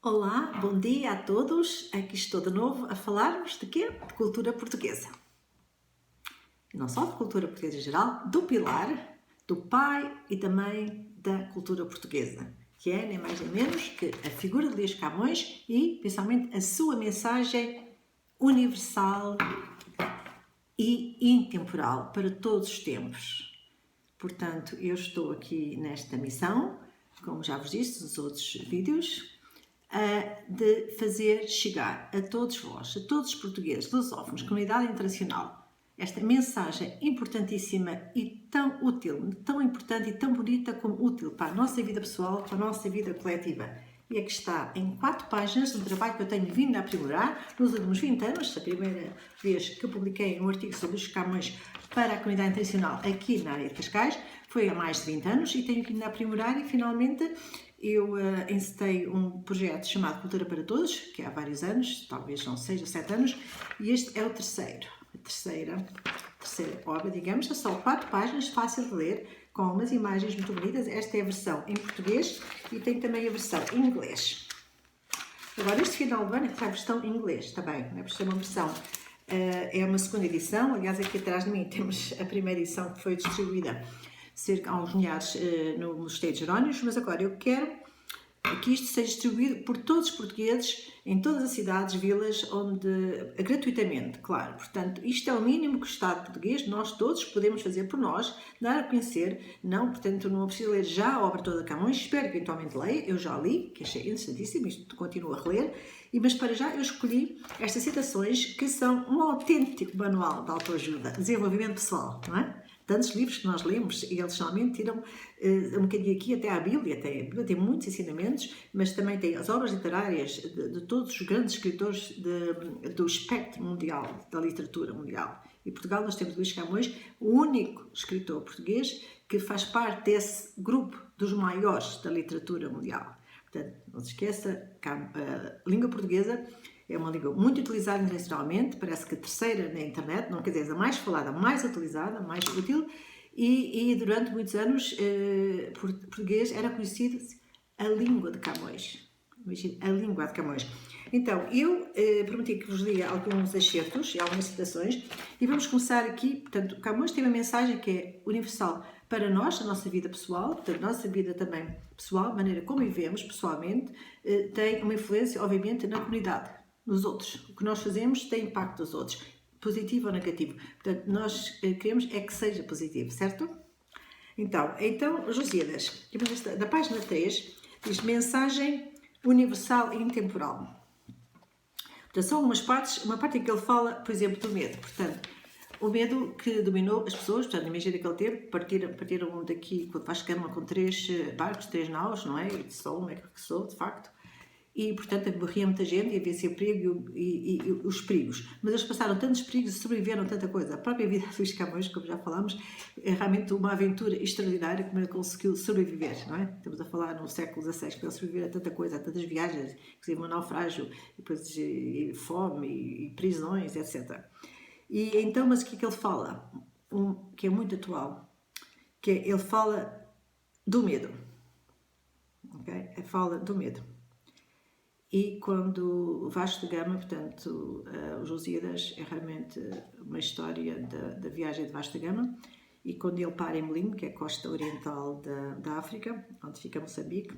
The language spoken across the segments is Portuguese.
Olá, bom dia a todos. Aqui estou de novo a falar-vos de quê? De cultura portuguesa. E não só de cultura portuguesa em geral, do pilar, do pai e da mãe da cultura portuguesa, que é nem mais nem menos que a figura de Luís Camões e, principalmente, a sua mensagem universal e intemporal para todos os tempos. Portanto, eu estou aqui nesta missão, como já vos disse nos outros vídeos, de fazer chegar a todos vós, a todos os portugueses, lusófonos, comunidade internacional, esta mensagem importantíssima e tão útil, tão importante e tão bonita como útil para a nossa vida pessoal, para a nossa vida coletiva. E aqui está, em 4 páginas, um trabalho que eu tenho vindo a aprimorar nos últimos 20 anos, a primeira vez que eu publiquei um artigo sobre os Camões para a comunidade internacional aqui na área de Cascais, foi há mais de 20 anos e tenho vindo a aprimorar e finalmente eu encetei um projeto chamado Cultura para Todos, que há vários anos, talvez não 6 ou 7 anos, e este é o terceira obra, digamos, é só 4 páginas, fácil de ler, com umas imagens muito bonitas. Esta é a versão em português e tem também a versão em inglês. Agora, este final do ano é que sai a versão em inglês também, não é? Por ser uma versão, é uma segunda edição, aliás, aqui atrás de mim temos a primeira edição que foi distribuída cerca de uns milhares no Mosteiro de Jerónimos, mas agora eu quero que isto seja distribuído por todos os portugueses, em todas as cidades, vilas, gratuitamente, claro. Portanto, isto é o mínimo que o Estado português, nós todos, podemos fazer por nós, dar a conhecer, portanto, não preciso ler já a obra toda de Camões, espero que eventualmente leia, eu já li, que achei interessantíssimo, isto continuo a reler, mas para já eu escolhi estas citações que são um autêntico manual de autoajuda, desenvolvimento pessoal, não é? Tantos livros que nós lemos e eles geralmente tiram um bocadinho aqui até à Bíblia, a Bíblia tem muitos ensinamentos, mas também tem as obras literárias de todos os grandes escritores do espectro mundial, da literatura mundial. E em Portugal nós temos Luís Camões, o único escritor português que faz parte desse grupo dos maiores da literatura mundial. Portanto, não se esqueça, a língua portuguesa é uma língua muito utilizada internacionalmente, parece que a terceira na internet, não quer dizer, a mais falada, a mais utilizada, a mais útil, e durante muitos anos português era conhecido a língua de Camões. A língua de Camões. Então, eu prometi que vos lia alguns excertos e algumas citações, e vamos começar aqui. Portanto, Camões tem uma mensagem que é universal para nós, a nossa vida pessoal, portanto, a nossa vida também pessoal, a maneira como vivemos pessoalmente, tem uma influência, obviamente, na comunidade, nos outros. O que nós fazemos tem impacto nos outros, positivo ou negativo. Portanto, nós queremos é que seja positivo, certo? Então Lusíadas, da página 3, diz mensagem universal e intemporal. Portanto, são uma parte em que ele fala, por exemplo, do medo. Portanto, o medo que dominou as pessoas, portanto, imagina aquele tempo, partiram daqui quando vais Vasco com 3 barcos, 3 naus, não é? E só uma é que sou, de facto. E, portanto, morria muita gente e havia esse perigo e os perigos. Mas eles passaram tantos perigos e sobreviveram a tanta coisa. A própria vida de Luís Camões, como já falámos, é realmente uma aventura extraordinária como ele conseguiu sobreviver, não é? Estamos a falar no século XVI, que ele sobreviveu a tanta coisa, a tantas viagens, inclusive um naufrágio, depois fome e prisões, etc. E então, mas o que é que ele fala? Que é muito atual, que é, ele fala do medo. Ok? Ele fala do medo. E quando o Vasco da Gama, portanto, os Lusíadas, é realmente uma história da viagem de Vasco da Gama, e quando ele para em Melim, que é a costa oriental da África, onde fica Moçambique,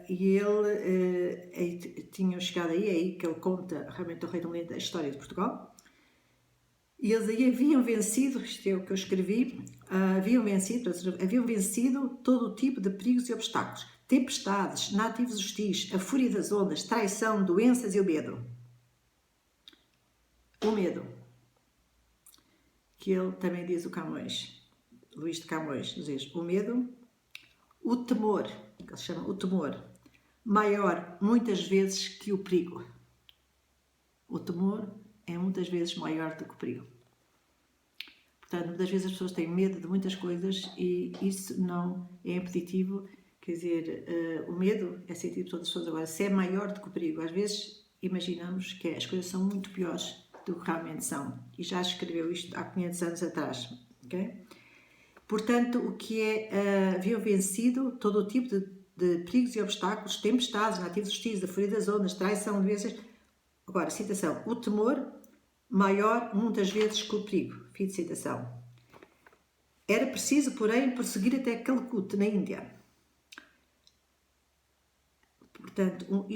e ele tinha chegado aí que ele conta realmente o Rei do Melim da história de Portugal, e eles aí haviam vencido, isto é o que eu escrevi, haviam vencido todo o tipo de perigos e obstáculos, tempestades, nativos hostis, a fúria das ondas, traição, doenças e o medo. O medo, que ele também diz o Camões, Luís de Camões, diz o medo, o temor, que ele chama o temor, maior muitas vezes que o perigo. O temor é muitas vezes maior do que o perigo. Portanto, muitas vezes as pessoas têm medo de muitas coisas e isso não é impeditivo. Quer dizer, o medo é sentido por todas as pessoas. Agora, se é maior do que o perigo, às vezes imaginamos que as coisas são muito piores do que realmente são. E já escreveu isto há 500 anos atrás. Okay? Portanto, o que é, haviam vencido todo o tipo de perigos e obstáculos, tempestades, nativos hostis, da fúria das ondas, traição, doenças. Agora, citação, o temor maior muitas vezes que o perigo. Fim de citação. Era preciso, porém, prosseguir até Calcute, na Índia. Portanto,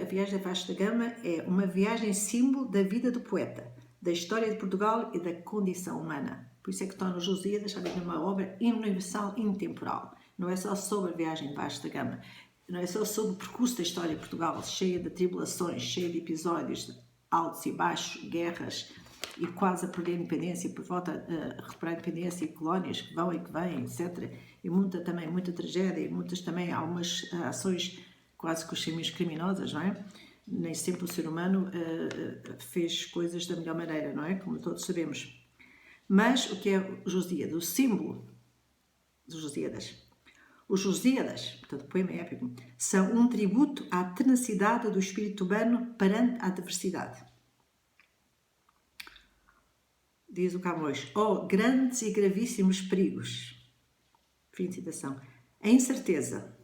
a viagem da Vasco da Gama é uma viagem símbolo da vida do poeta, da história de Portugal e da condição humana. Por isso é que torna os Lusíadas uma obra universal e intemporal. Não é só sobre a viagem de Vasco da Gama, não é só sobre o percurso da história de Portugal, cheia de tribulações, cheia de episódios altos e baixos, guerras e quase a perder a independência, por volta a recuperar a independência e colónias que vão e que vêm, etc. E muita tragédia e muitas também algumas ações quase que os caminhos criminosas, não é? Nem sempre o ser humano fez coisas da melhor maneira, não é? Como todos sabemos. Mas o que é os Lusíadas? O símbolo dos Lusíadas. Os Lusíadas, portanto, o poema é épico, são um tributo à tenacidade do espírito humano perante a adversidade. Diz o Camões, grandes e gravíssimos perigos. Fim de citação. A incerteza,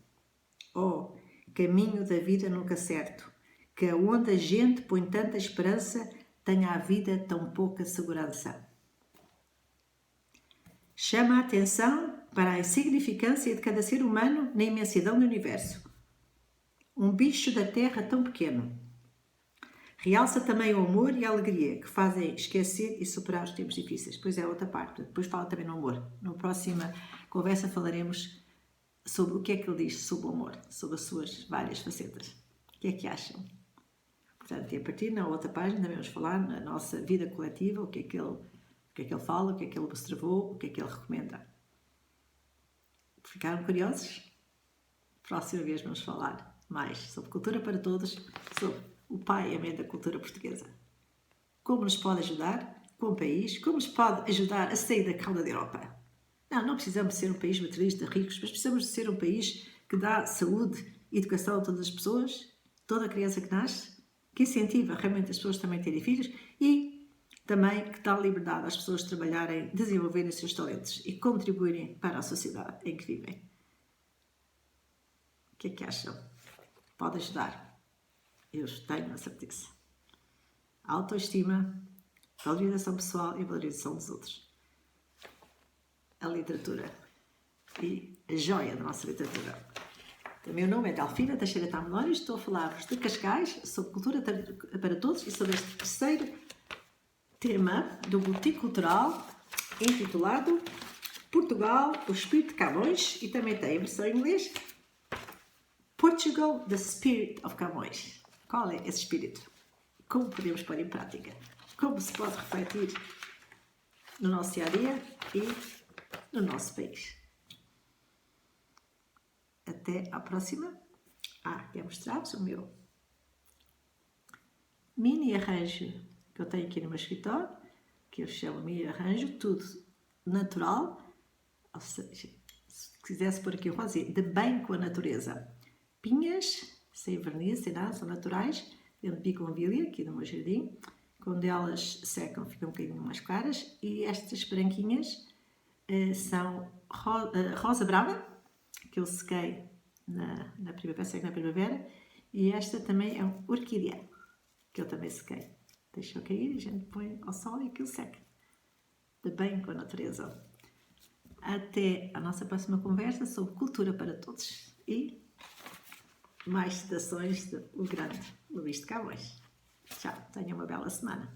caminho da vida nunca certo, que aonde a gente põe tanta esperança, tenha a vida tão pouca segurança. Chama a atenção para a insignificância de cada ser humano na imensidão do universo. Um bicho da terra tão pequeno. Realça também o amor e a alegria que fazem esquecer e superar os tempos difíceis. Depois é a outra parte. Depois fala também no amor. Na próxima conversa falaremos sobre o que é que ele diz sobre o amor, sobre as suas várias facetas. O que é que acham? Portanto, e a partir na outra página também vamos falar na nossa vida coletiva, o que é que ele fala, o que é que ele observou, o que é que ele recomenda. Ficaram curiosos? Próxima vez vamos falar mais sobre cultura para todos, sobre o pai e a mãe da cultura portuguesa. Como nos pode ajudar como país, como nos pode ajudar a sair da cauda da Europa. Não precisamos ser um país materialista, ricos, mas precisamos de ser um país que dá saúde e educação a todas as pessoas, toda a criança que nasce, que incentiva realmente as pessoas também a terem filhos e também que dá liberdade às pessoas de trabalharem, desenvolverem os seus talentos e contribuírem para a sociedade em que vivem. O que é que acham? Pode ajudar? Eu tenho a certeza. Autoestima, valorização pessoal e valorização dos outros. A literatura e a joia da nossa literatura. O meu nome é Delfina Teixeira Tamelónio e estou a falar-vos de Cascais, sobre cultura para todos e sobre este terceiro tema do Boletim Cultural intitulado Portugal, o Espírito de Camões, e também tem a versão em inglês Portugal, the Spirit of Camões. Qual é esse espírito? Como podemos pôr em prática? Como se pode refletir no nosso dia-a-dia e no nosso país? Até à próxima. Quero mostrar-vos o meu mini arranjo que eu tenho aqui no meu escritório, que eu chamo mini arranjo, tudo natural, ou seja, se quisesse pôr aqui, eu posso dizer, de bem com a natureza. Pinhas, sem verniz, sem nada, são naturais, dentro de bougainvillea, aqui no meu jardim. Quando elas secam, ficam um bocadinho mais claras. E estas branquinhas são rosa brava, que eu sequei na primavera, e esta também é uma orquídea, que eu também sequei. Deixa-o cair, a gente põe ao sol e aquilo seca. De bem com a natureza. Até a nossa próxima conversa sobre cultura para todos. E mais citações do grande Luís de Camões. Tchau, tenham uma bela semana.